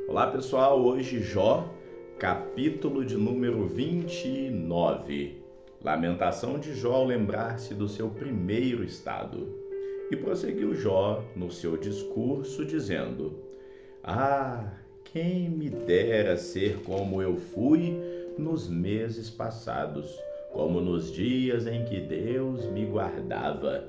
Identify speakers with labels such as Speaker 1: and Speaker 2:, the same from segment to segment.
Speaker 1: Olá pessoal, hoje Jó, capítulo de número 29. Lamentação de Jó ao lembrar-se do seu primeiro estado. E prosseguiu Jó no seu discurso dizendo: quem me dera ser como eu fui nos meses passados, como nos dias em que Deus me guardava,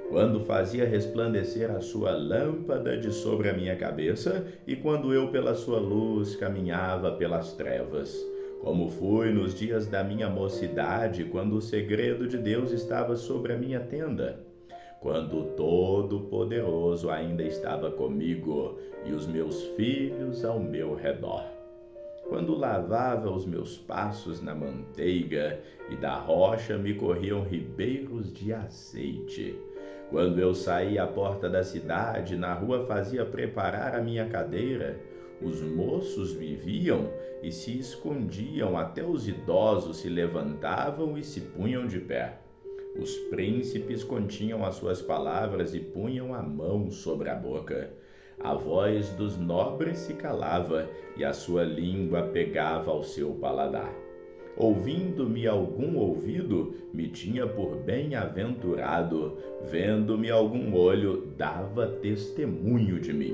Speaker 1: quando fazia resplandecer a sua lâmpada de sobre a minha cabeça e quando eu pela sua luz caminhava pelas trevas. Como fui nos dias da minha mocidade, quando o segredo de Deus estava sobre a minha tenda, quando o Todo-Poderoso ainda estava comigo e os meus filhos ao meu redor. Quando lavava os meus passos na manteiga e da rocha me corriam ribeiros de azeite. Quando eu saía à porta da cidade, na rua fazia preparar a minha cadeira, os moços me viam e se escondiam, até os idosos se levantavam e se punham de pé. Os príncipes continham as suas palavras e punham a mão sobre a boca. A voz dos nobres se calava e a sua língua pegava ao seu paladar. Ouvindo-me algum ouvido, me tinha por bem-aventurado, vendo-me algum olho, dava testemunho de mim.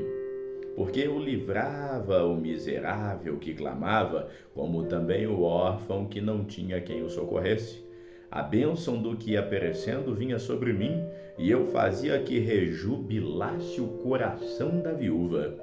Speaker 1: Porque eu livrava o miserável que clamava, como também o órfão que não tinha quem o socorresse. A bênção do que ia perecendo vinha sobre mim, e eu fazia que rejubilasse o coração da viúva.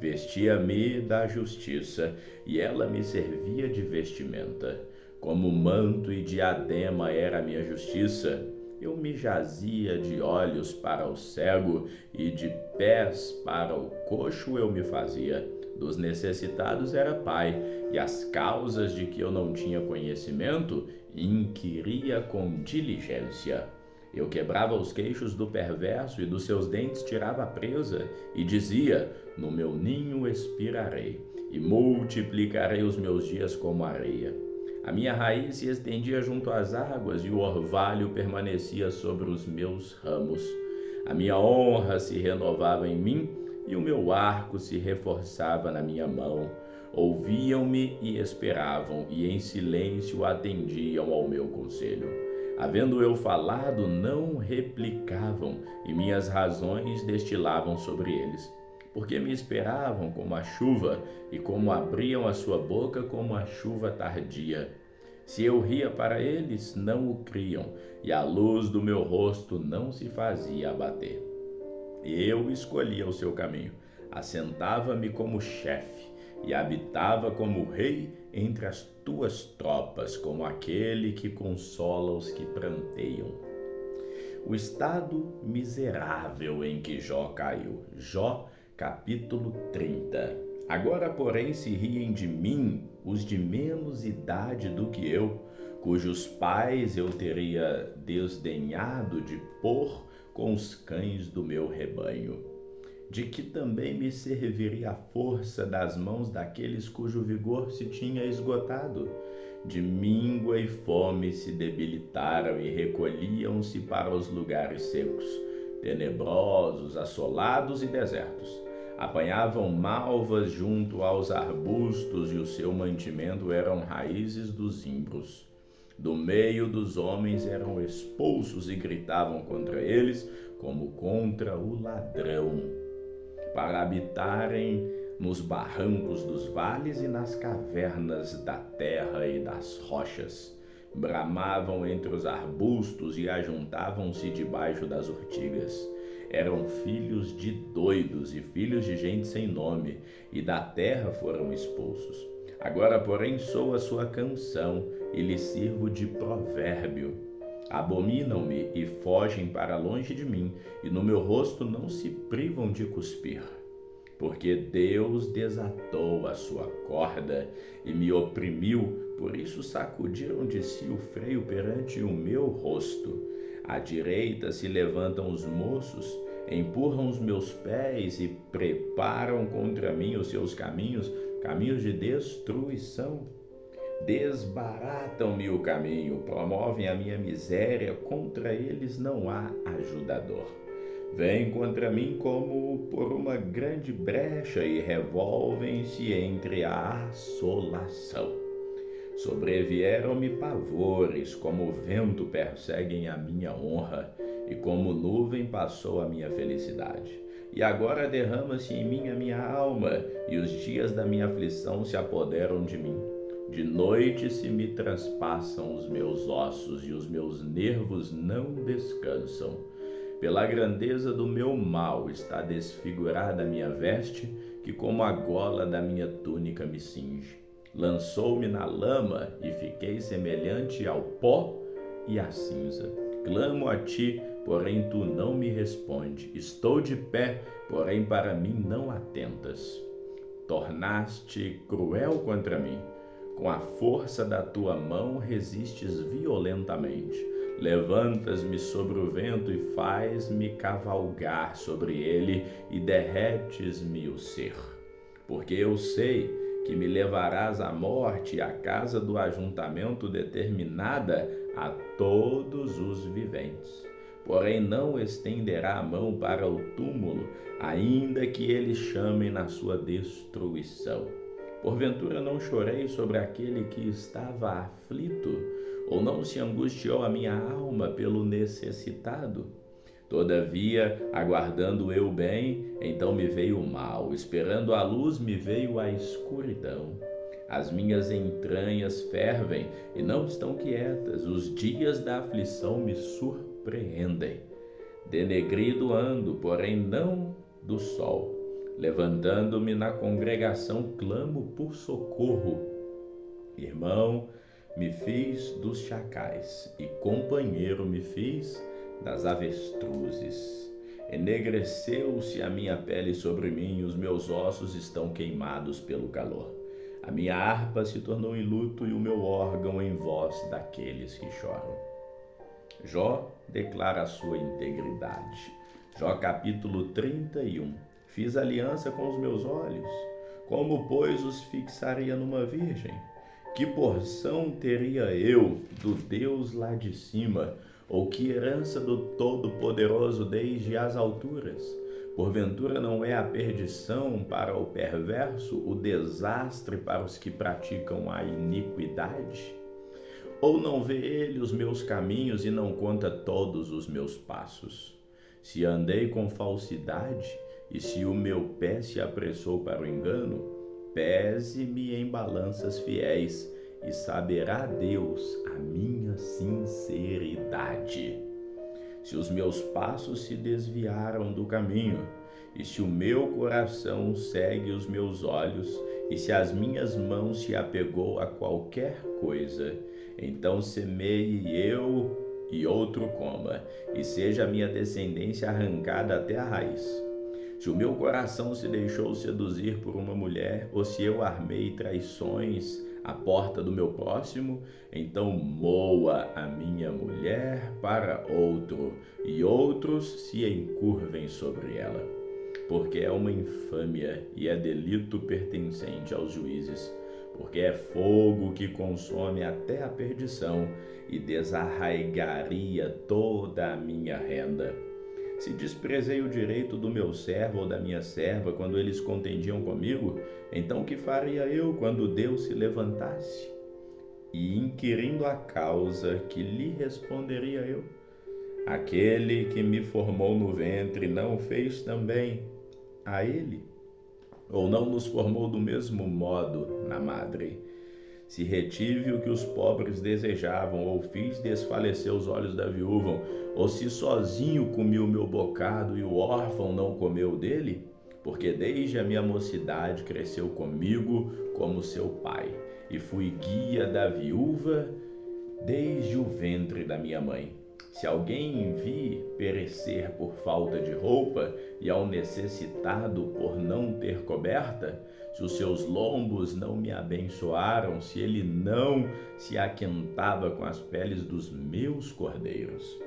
Speaker 1: Vestia-me da justiça, e ela me servia de vestimenta. Como manto e diadema era a minha justiça. Eu me jazia de olhos para o cego, e de pés para o coxo eu me fazia. Dos necessitados era pai, e as causas de que eu não tinha conhecimento, inquiria com diligência. Eu quebrava os queixos do perverso e dos seus dentes tirava a presa, e dizia: no meu ninho expirarei, e multiplicarei os meus dias como areia. A minha raiz se estendia junto às águas, e o orvalho permanecia sobre os meus ramos. A minha honra se renovava em mim, e o meu arco se reforçava na minha mão. Ouviam-me e esperavam, e em silêncio atendiam ao meu conselho. Havendo eu falado, não replicavam, e minhas razões destilavam sobre eles. Porque me esperavam como a chuva, e como abriam a sua boca como a chuva tardia. Se eu ria para eles, não o criam, e a luz do meu rosto não se fazia abater. Eu escolhia o seu caminho, assentava-me como chefe, e habitava como rei entre as tuas tropas, como aquele que consola os que pranteiam. O estado miserável em que Jó caiu. Jó, capítulo 30. Agora, porém, se riem de mim os de menos idade do que eu, cujos pais eu teria desdenhado de pôr com os cães do meu rebanho. De que também me serviria a força das mãos daqueles cujo vigor se tinha esgotado? De míngua e fome se debilitaram e recolhiam-se para os lugares secos, tenebrosos, assolados e desertos. Apanhavam malvas junto aos arbustos, e o seu mantimento eram raízes dos zimbros. Do meio dos homens eram expulsos e gritavam contra eles como contra o ladrão, para habitarem nos barrancos dos vales e nas cavernas da terra e das rochas. Bramavam entre os arbustos e ajuntavam-se debaixo das urtigas. Eram filhos de doidos e filhos de gente sem nome, e da terra foram expulsos. Agora, porém, sou a sua canção e lhe sirvo de provérbio. Abominam-me e fogem para longe de mim, e no meu rosto não se privam de cuspir. Porque Deus desatou a sua corda e me oprimiu, por isso sacudiram de si o freio perante o meu rosto. À direita se levantam os moços, empurram os meus pés e preparam contra mim os seus caminhos, caminhos de destruição. Desbaratam-me o caminho, promovem a minha miséria, contra eles não há ajudador. Vêm contra mim como por uma grande brecha e revolvem-se entre a assolação. Sobrevieram-me pavores, como o vento perseguem a minha honra, e como nuvem passou a minha felicidade. E agora derrama-se em mim a minha alma, e os dias da minha aflição se apoderam de mim. De noite se me transpassam os meus ossos, e os meus nervos não descansam. Pela grandeza do meu mal está desfigurada a minha veste, que como a gola da minha túnica me cinge. Lançou-me na lama e fiquei semelhante ao pó e à cinza. Clamo a ti, porém tu não me respondes. Estou de pé, porém para mim não atentas. Tornaste cruel contra mim. Com a força da tua mão resistes violentamente. Levantas-me sobre o vento e faz-me cavalgar sobre ele e derretes-me o ser. Porque eu sei que me levarás à morte e à casa do ajuntamento determinada a todos os viventes. Porém não estenderá a mão para o túmulo, ainda que eles chamem na sua destruição. Porventura não chorei sobre aquele que estava aflito, ou não se angustiou a minha alma pelo necessitado? Todavia, aguardando eu bem, então me veio o mal, esperando a luz me veio a escuridão. As minhas entranhas fervem e não estão quietas, os dias da aflição me surpreendem. Denegrido ando, porém não do sol. Levantando-me na congregação, clamo por socorro. Irmão, me fiz dos chacais, e companheiro me fiz das avestruzes. Enegreceu-se a minha pele sobre mim, e os meus ossos estão queimados pelo calor. A minha harpa se tornou em luto, e o meu órgão em voz daqueles que choram. Jó declara a sua integridade. Jó capítulo 31. Fiz aliança com os meus olhos, como, pois, os fixaria numa virgem? Que porção teria eu do Deus lá de cima, ou que herança do Todo-Poderoso desde as alturas? Porventura não é a perdição para o perverso, o desastre para os que praticam a iniquidade? Ou não vê ele os meus caminhos e não conta todos os meus passos? Se andei com falsidade, e se o meu pé se apressou para o engano, pese-me em balanças fiéis, e saberá Deus a minha sinceridade. Se os meus passos se desviaram do caminho, e se o meu coração segue os meus olhos, e se as minhas mãos se apegou a qualquer coisa, então semeie eu e outro coma, e seja a minha descendência arrancada até a raiz. Se o meu coração se deixou seduzir por uma mulher, ou se eu armei traições à porta do meu próximo, então moa a minha mulher para outro, e outros se encurvem sobre ela. Porque é uma infâmia e é delito pertencente aos juízes, porque é fogo que consome até a perdição e desarraigaria toda a minha renda. Se desprezei o direito do meu servo ou da minha serva quando eles contendiam comigo, então que faria eu quando Deus se levantasse? E inquirindo a causa, que lhe responderia eu? Aquele que me formou no ventre não fez também a ele? Ou não nos formou do mesmo modo na madre? Se retive o que os pobres desejavam, ou fiz desfalecer os olhos da viúva, ou se sozinho comi o meu bocado e o órfão não comeu dele? Porque desde a minha mocidade cresceu comigo como seu pai, e fui guia da viúva desde o ventre da minha mãe. Se alguém vi perecer por falta de roupa, e ao necessitado por não ter coberta, se os seus lombos não me abençoaram, se ele não se aquentava com as peles dos meus cordeiros,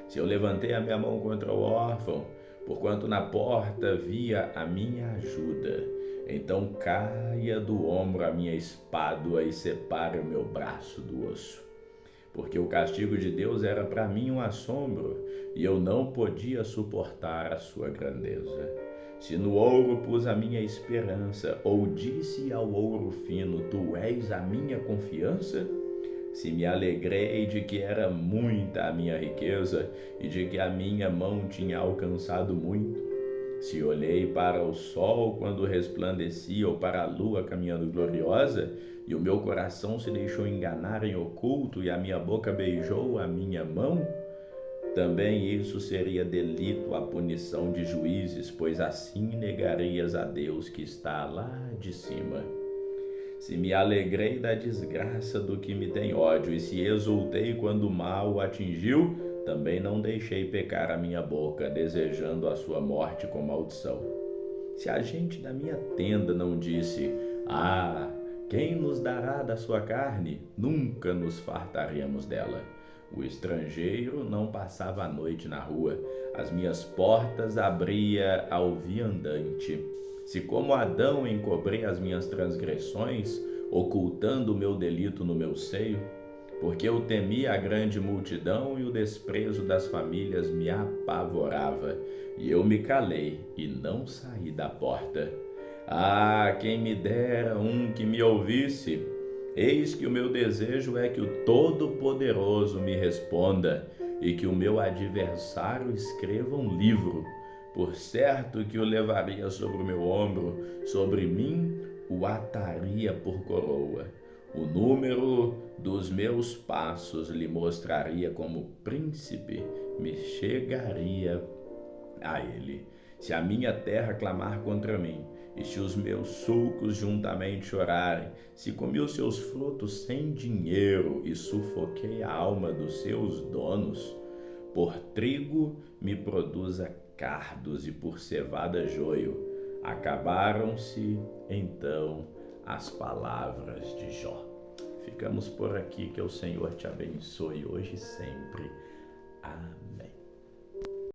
Speaker 1: se eu levantei a minha mão contra o órfão, porquanto na porta via a minha ajuda, então caia do ombro a minha espádua e separe o meu braço do osso. porque o castigo de Deus era para mim um assombro, e eu não podia suportar a sua grandeza. Se no ouro pus a minha esperança, ou disse ao ouro fino, tu és a minha confiança? Se me alegrei de que era muita a minha riqueza, e de que a minha mão tinha alcançado muito, se olhei para o sol quando resplandecia, ou para a lua caminhando gloriosa, e o meu coração se deixou enganar em oculto, e a minha boca beijou a minha mão, também isso seria delito à punição de juízes, pois assim negarias a Deus que está lá de cima. Se me alegrei da desgraça do que me tem ódio, e se exultei quando o mal o atingiu, também não deixei pecar a minha boca, desejando a sua morte com maldição. Se a gente da minha tenda não disse, quem nos dará da sua carne? Nunca nos fartaremos dela. O estrangeiro não passava a noite na rua, as minhas portas abria ao viandante. Se como Adão encobrei as minhas transgressões, ocultando o meu delito no meu seio, porque eu temia a grande multidão e o desprezo das famílias me apavorava, e eu me calei e não saí da porta. Quem me dera um que me ouvisse! Eis que o meu desejo é que o Todo-Poderoso me responda e que o meu adversário escreva um livro. Por certo que o levaria sobre o meu ombro, sobre mim o ataria por coroa. O número dos meus passos lhe mostraria como príncipe, me chegaria a ele. Se a minha terra clamar contra mim, e se os meus sulcos juntamente chorarem, se comi os seus frutos sem dinheiro e sufoquei a alma dos seus donos, por trigo me produza cardos e por cevada joio. Acabaram-se então as palavras de Jó. Ficamos por aqui, que o Senhor te abençoe hoje e sempre. Amém.